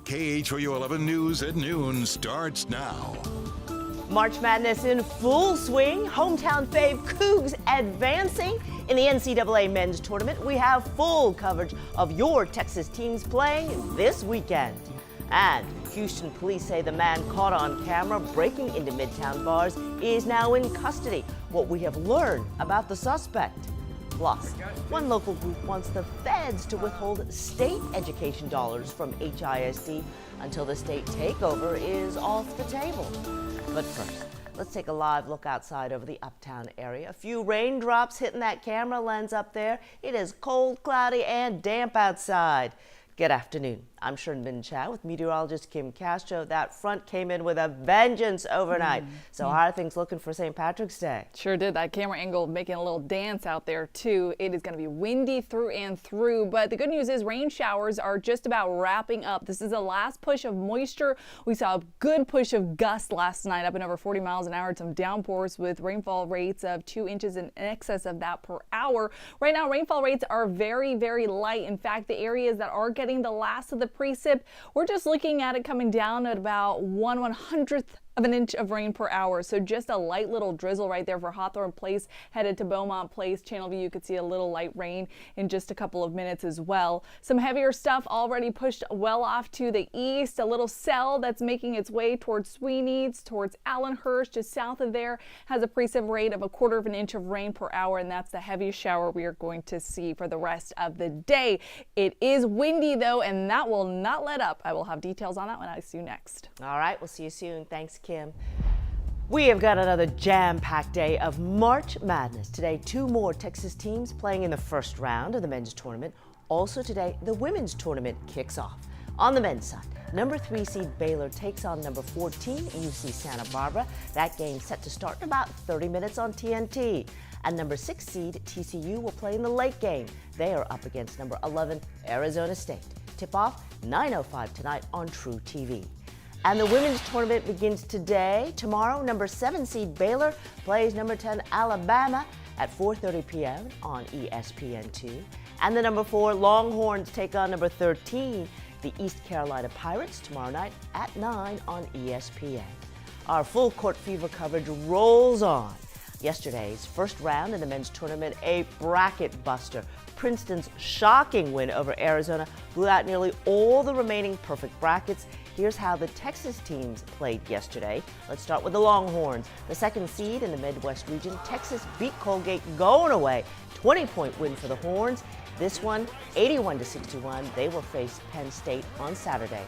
KHOU 11 News at noon starts now. March Madness in full swing. Hometown fave Cougs advancing. In the NCAA men's tournament, we have full coverage of your Texas teams playing this weekend. And Houston police say the man caught on camera breaking into Midtown bars is now in custody. What we have learned about the suspect. Plus, one local group wants the feds to withhold state education dollars from HISD until the state takeover is off the table. But first, let's take a live look outside over the uptown area. A few raindrops hitting that camera lens up there. It is cold, cloudy, and damp outside. Good afternoon. I'm sure been chat with meteorologist Kim Castro. That front came in with a vengeance overnight. So how are things looking for St. Patrick's Day? Sure did. That camera angle making a little dance out there too. It is going to be windy through and through, but the good news is rain showers are just about wrapping up. This is the last push of moisture. We saw a good push of gusts last night, up and over 40 miles an hour. Some downpours with rainfall rates of 2 inches in excess of that per hour. Right now, rainfall rates are very, very light. In fact, the areas that are getting the last of the precip, we're just looking at it coming down at about 1/100th of an inch of rain per hour. So just a light little drizzle right there for Hawthorne Place, headed to Beaumont Place. Channelview, you could see a little light rain in just a couple of minutes as well. Some heavier stuff already pushed well off to the east. A little cell that's making its way towards Sweeney's, towards Allenhurst, just south of there, has a precip rate of 1/4 of an inch of rain per hour, and that's the heaviest shower we are going to see for the rest of the day. It is windy though, and that will not let up. I will have details on that when I see you next. All right, we'll see you soon. Thanks, Kim. We have got another jam-packed day of March Madness. Today, 2 more Texas teams playing in the first round of the men's tournament. Also today, the women's tournament kicks off. On the men's side, number 3 seed Baylor takes on number 14 UC Santa Barbara. That game set to start in about 30 minutes on TNT. And number 6 seed TCU will play in the late game. They are up against number 11 Arizona State. Tip-off 9:05 tonight on True TV. And the women's tournament begins today. Tomorrow, number 7 seed Baylor plays number 10 Alabama at 4:30 p.m. on ESPN2. And the number 4 Longhorns take on number 13, the East Carolina Pirates, tomorrow night at 9 on ESPN. Our full court fever coverage rolls on. Yesterday's first round in the men's tournament, a bracket buster. Princeton's shocking win over Arizona blew out nearly all the remaining perfect brackets. Here's how the Texas teams played yesterday. Let's start with the Longhorns. The 2nd seed in the Midwest region, Texas beat Colgate going away. 20-point win for the Horns. This one, 81-61. They will face Penn State on Saturday.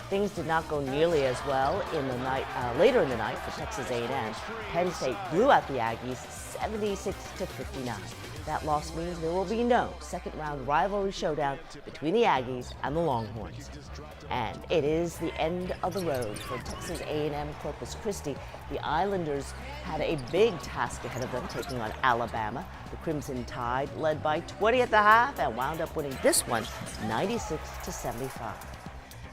Things did not go nearly as well in the night, later in the night for Texas A&M. Penn State blew out the Aggies 76-59. That loss means there will be no second-round rivalry showdown between the Aggies and the Longhorns. And it is the end of the road for Texas A&M Corpus Christi. The Islanders had a big task ahead of them, taking on Alabama. The Crimson Tide led by 20 at the half and wound up winning this one 96-75.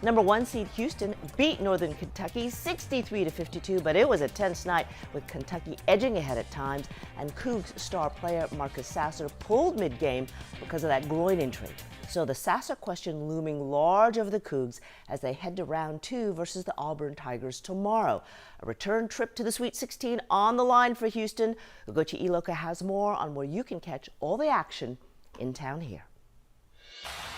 Number 1 seed Houston beat Northern Kentucky 63-52, but it was a tense night with Kentucky edging ahead at times, and Cougs star player Marcus Sasser pulled mid-game because of that groin injury. So the Sasser question looming large over the Cougs as they head to round 2 versus the Auburn Tigers tomorrow. A return trip to the Sweet 16 on the line for Houston. Ugochi Iloka has more on where you can catch all the action in town here.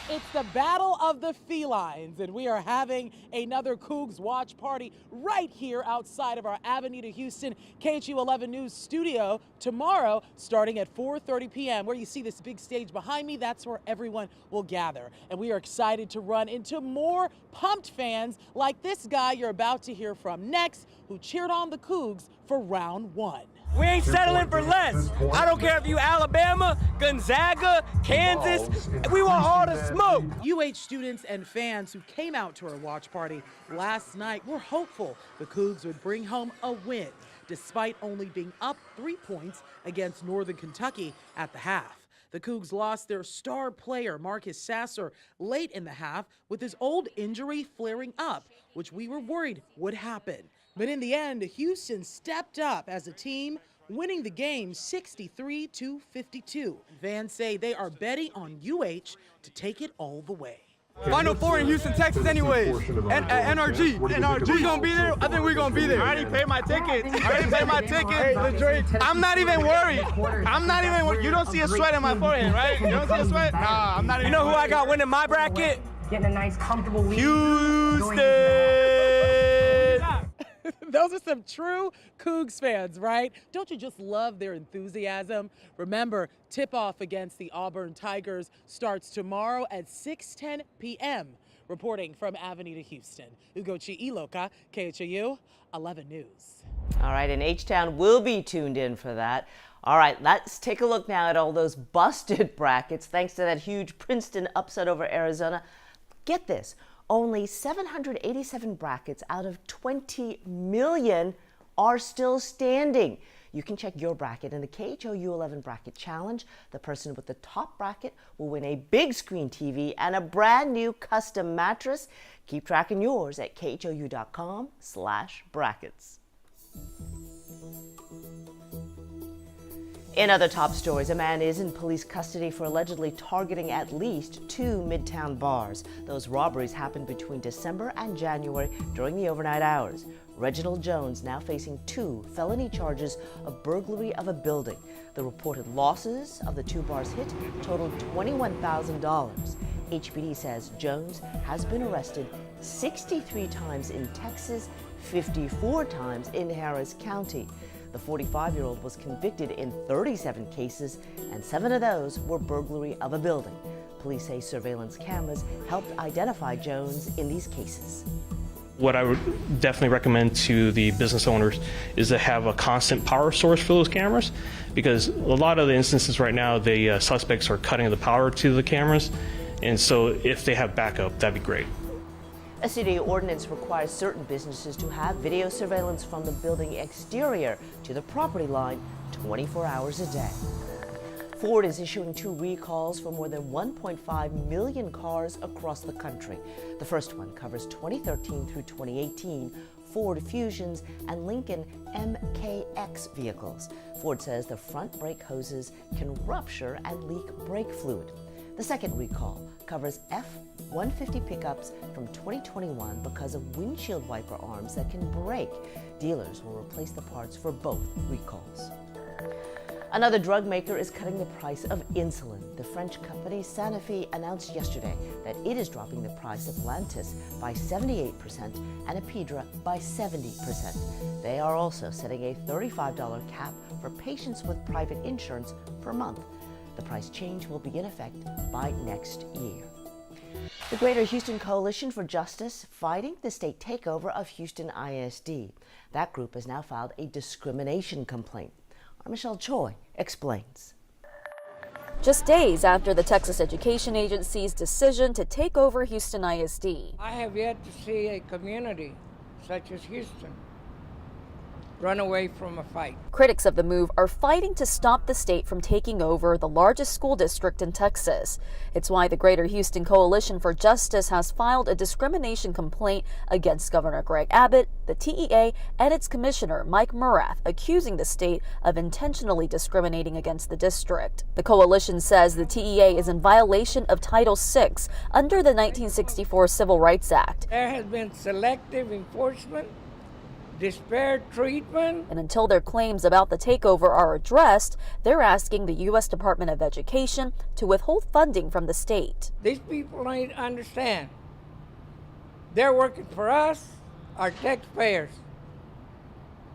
It's the Battle of the Felines, and we are having another Cougs watch party right here outside of our Avenida Houston KHOU 11 News studio tomorrow, starting at 4:30 p.m. Where you see this big stage behind me, that's where everyone will gather. And we are excited to run into more pumped fans like this guy you're about to hear from next, who cheered on the Cougs for round 1. We ain't settling for less. I don't care if you Alabama, Gonzaga, Kansas. We want all the smoke. UH students and fans who came out to our watch party last night were hopeful the Cougs would bring home a win, despite only being up 3 points against Northern Kentucky at the half. The Cougs lost their star player, Marcus Sasser, late in the half with his old injury flaring up, which we were worried would happen. But in the end, Houston stepped up as a team, winning the game 63-52. Fans say they are betting on UH to take it all the way. Final Four in Houston, Texas anyways. And NRG. We gonna be there? I think we're gonna be there. I already paid my ticket. I'm not even worried. You don't see a sweat in my forehead, right? You don't see a sweat? Nah, I'm not even. You know who I got winning my bracket? Getting a nice comfortable lead. Houston! Those are some true Cougs fans, right? Don't you just love their enthusiasm? Remember, tip-off against the Auburn Tigers starts tomorrow at 6:10 p.m. Reporting from Avenida, Houston, Ugochi Iloka, KHOU 11 News. All right, and H-Town will be tuned in for that. All right, let's take a look now at all those busted brackets thanks to that huge Princeton upset over Arizona. Get this, only 787 brackets out of 20 million are still standing. You can check your bracket in the KHOU 11 Bracket Challenge. The person with the top bracket will win a big screen TV and a brand new custom mattress. Keep tracking yours at khou.com/brackets. In other top stories, a man is in police custody for allegedly targeting at least 2 Midtown bars. Those robberies happened between December and January during the overnight hours. Reginald Jones now facing 2 felony charges of burglary of a building. The reported losses of the 2 bars hit totaled $21,000. HPD says Jones has been arrested 63 times in Texas, 54 times in Harris County. The 45-year-old was convicted in 37 cases, and 7 of those were burglary of a building. Police say surveillance cameras helped identify Jones in these cases. What I would definitely recommend to the business owners is to have a constant power source for those cameras, because a lot of the instances right now, the suspects are cutting the power to the cameras, and so if they have backup, that'd be great. A city ordinance requires certain businesses to have video surveillance from the building exterior to the property line 24 hours a day. Ford is issuing 2 recalls for more than 1.5 million cars across the country. The first one covers 2013 through 2018 Ford Fusions and Lincoln MKX vehicles. Ford says the front brake hoses can rupture and leak brake fluid. The second recall covers F-150 pickups from 2021 because of windshield wiper arms that can break. Dealers will replace the parts for both recalls. Another drug maker is cutting the price of insulin. The French company Sanofi announced yesterday that it is dropping the price of Lantus by 78% and Apidra by 70%. They are also setting a $35 cap for patients with private insurance per month. The price change will be in effect by next year. The Greater Houston Coalition for Justice fighting the state takeover of Houston ISD. That group has now filed a discrimination complaint. Our Michelle Choi explains. Just days after the Texas Education Agency's decision to take over Houston ISD. I have yet to see a community such as Houston run away from a fight. Critics of the move are fighting to stop the state from taking over the largest school district in Texas. It's why the Greater Houston Coalition for Justice has filed a discrimination complaint against Governor Greg Abbott, the TEA, and its commissioner, Mike Murath, accusing the state of intentionally discriminating against the district. The coalition says the TEA is in violation of Title VI under the 1964 Civil Rights Act. There has been selective enforcement, disparate treatment. And until their claims about the takeover are addressed, they're asking the U.S. Department of Education to withhold funding from the state. These people need to understand they're working for us, our taxpayers,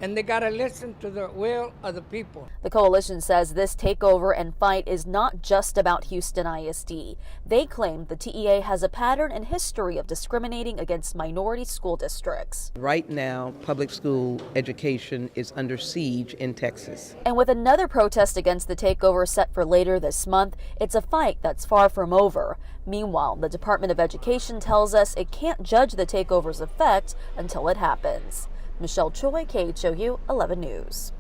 and they got to listen to the will of the people. The coalition says this takeover and fight is not just about Houston ISD. They claim the TEA has a pattern and history of discriminating against minority school districts. Right now, public school education is under siege in Texas. And with another protest against the takeover set for later this month, it's a fight that's far from over. Meanwhile, the Department of Education tells us it can't judge the takeover's effect until it happens. Michelle Choi, KHOU 11 News.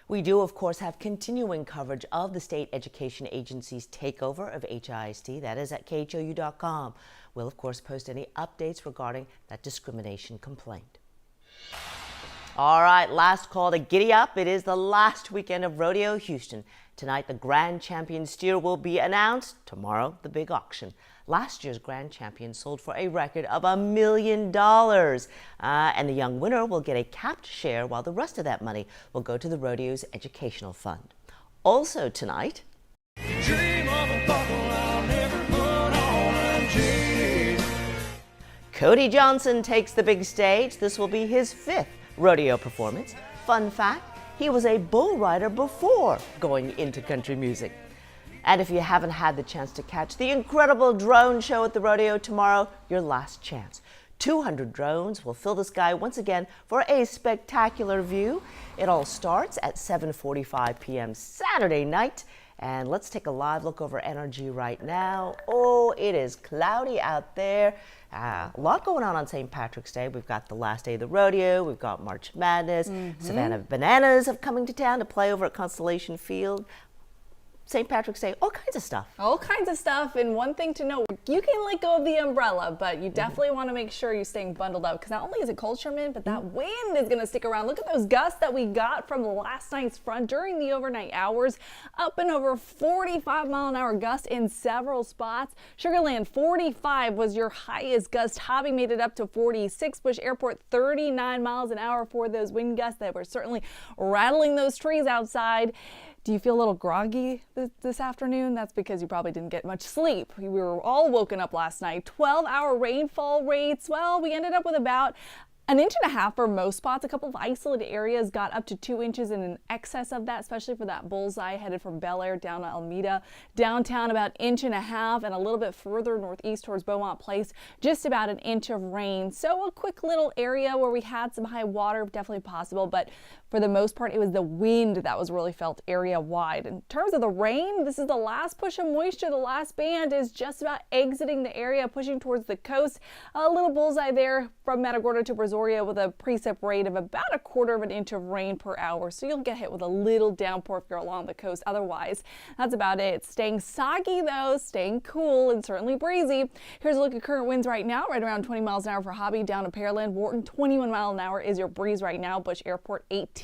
We do, of course, have continuing coverage of the state education agency's takeover of HISD. That is at KHOU.com. We'll, of course, post any updates regarding that discrimination complaint. All right, last call to Giddy Up. It is the last weekend of Rodeo Houston. Tonight, the grand champion steer will be announced. Tomorrow, the big auction. Last year's grand champion sold for a record of $1 million. And the young winner will get a capped share, while the rest of that money will go to the rodeo's educational fund. Also tonight, Cody Johnson takes the big stage. This will be his 5th rodeo performance. Fun fact, he was a bull rider before going into country music. And if you haven't had the chance to catch the incredible drone show at the rodeo tomorrow, your last chance. 200 drones will fill the sky once again for a spectacular view. It all starts at 7:45 p.m. Saturday night. And let's take a live look over NRG right now. Oh, it is cloudy out there. A lot going on St. Patrick's Day. We've got the last day of the rodeo. We've got March Madness. Savannah Bananas have coming to town to play over at Constellation Field. St. Patrick's Day, all kinds of stuff. All kinds of stuff. And one thing to note, you can let go of the umbrella, but you definitely want to make sure you're staying bundled up, because not only is it cold, Sherman, but that wind is going to stick around. Look at those gusts that we got from last night's front during the overnight hours. Up and over 45-mile-an-hour gusts in several spots. Sugar Land 45 was your highest gust. Hobby made it up to 46. Bush Airport 39 miles an hour for those wind gusts that were certainly rattling those trees outside. Do you feel a little groggy this afternoon? That's because you probably didn't get much sleep. We were all woken up last night. 12-hour rainfall rates. Well, we ended up with about 1.5 inches for most spots. A couple of isolated areas got up to 2 inches and in excess of that, especially for that bullseye headed from Bel Air down to Alameda. Downtown about 1.5 inches, and a little bit further northeast towards Beaumont Place, just about 1 inch of rain. So a quick little area where we had some high water, definitely possible, but for the most part, it was the wind that was really felt area-wide. In terms of the rain, this is the last push of moisture. The last band is just about exiting the area, pushing towards the coast. A little bullseye there from Matagorda to Brazoria with a precip rate of about 1/4 inch of rain per hour. So you'll get hit with a little downpour if you're along the coast. Otherwise, that's about it. Staying soggy though, staying cool and certainly breezy. Here's a look at current winds right now, right around 20 miles an hour for Hobby down to Pearland. Wharton, 21 miles an hour is your breeze right now. Bush Airport, 18.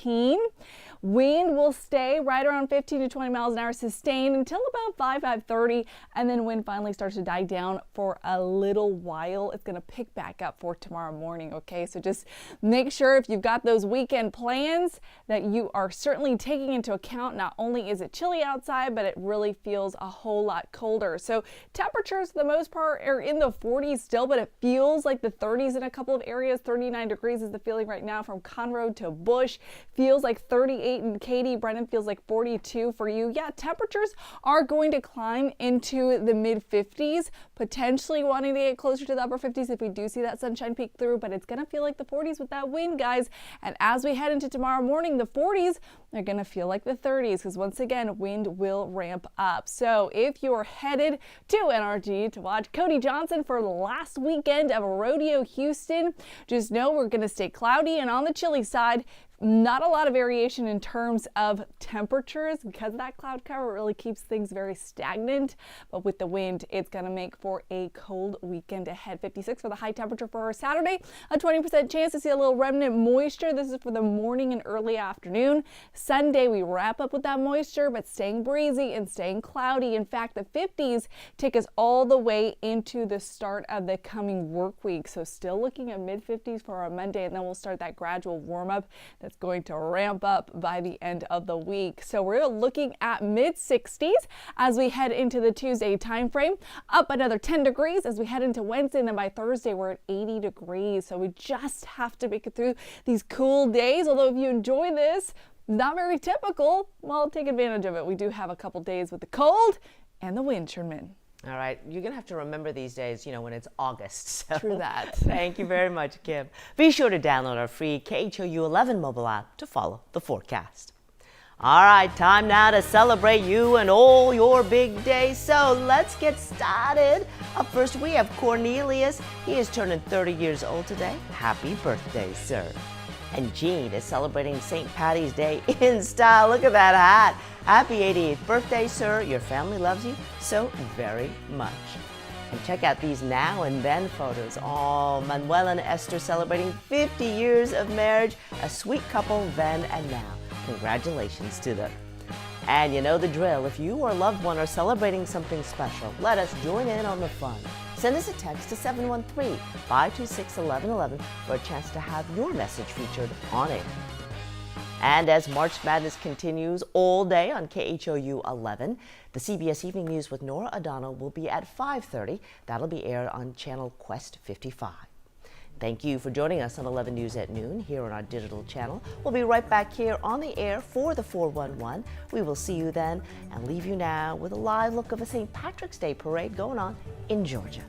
Wind will stay right around 15 to 20 miles an hour, sustained until about 5:30, and then wind finally starts to die down for a little while. It's going to pick back up for tomorrow morning, okay? So just make sure if you've got those weekend plans that you are certainly taking into account not only is it chilly outside, but it really feels a whole lot colder. So temperatures for the most part are in the 40s still, but it feels like the 30s in a couple of areas. 39 degrees is the feeling right now from Conroe to Bush. Feels like 38 in Katy. Brennan feels like 42 for you. Yeah, temperatures are going to climb into the mid-50s, potentially wanting to get closer to the upper 50s if we do see that sunshine peek through, but it's going to feel like the 40s with that wind, guys. And as we head into tomorrow morning, the 40s are going to feel like the 30s, because once again, wind will ramp up. So if you're headed to NRG to watch Cody Johnson for the last weekend of Rodeo Houston, just know we're going to stay cloudy and on the chilly side. Not a lot of variation in terms of temperatures because that cloud cover really keeps things very stagnant. But with the wind, it's going to make for a cold weekend ahead. 56 for the high temperature for Saturday. A 20% chance to see a little remnant moisture. This is for the morning and early afternoon. Sunday, we wrap up with that moisture, but staying breezy and staying cloudy. In fact, the 50s take us all the way into the start of the coming work week. So still looking at mid-50s for our Monday, and then we'll start that gradual warm-up that's going to ramp up by the end of the week. So we're looking at mid-60s as we head into the Tuesday time frame, up another 10 degrees as we head into Wednesday, and then by Thursday we're at 80 degrees. So we just have to make it through these cool days. Although if you enjoy this, not very typical, well, take advantage of it. We do have a couple days with the cold and the wind, Sherman. All right, you're going to have to remember these days, when it's August. So. True that. Thank you very much, Kim. Be sure to download our free KHOU 11 mobile app to follow the forecast. All right, time now to celebrate you and all your big days. So let's get started. Up first, we have Cornelius. He is turning 30 years old today. Happy birthday, sir. And Jean is celebrating St. Patty's Day in style. Look at that hat. Happy 88th birthday, sir. Your family loves you so very much. And check out these now and then photos. Oh, Manuel and Esther celebrating 50 years of marriage. A sweet couple then and now. Congratulations to them. And you know the drill. If you or a loved one are celebrating something special, let us join in on the fun. Send us a text to 713-526-1111 for a chance to have your message featured on air. And as March Madness continues all day on KHOU 11, the CBS Evening News with Nora O'Donnell will be at 5:30. That'll be aired on channel Quest 55. Thank you for joining us on 11 News at noon here on our digital channel. We'll be right back here on the air for the 411. We will see you then and leave you now with a live look of a St. Patrick's Day parade going on in Georgia.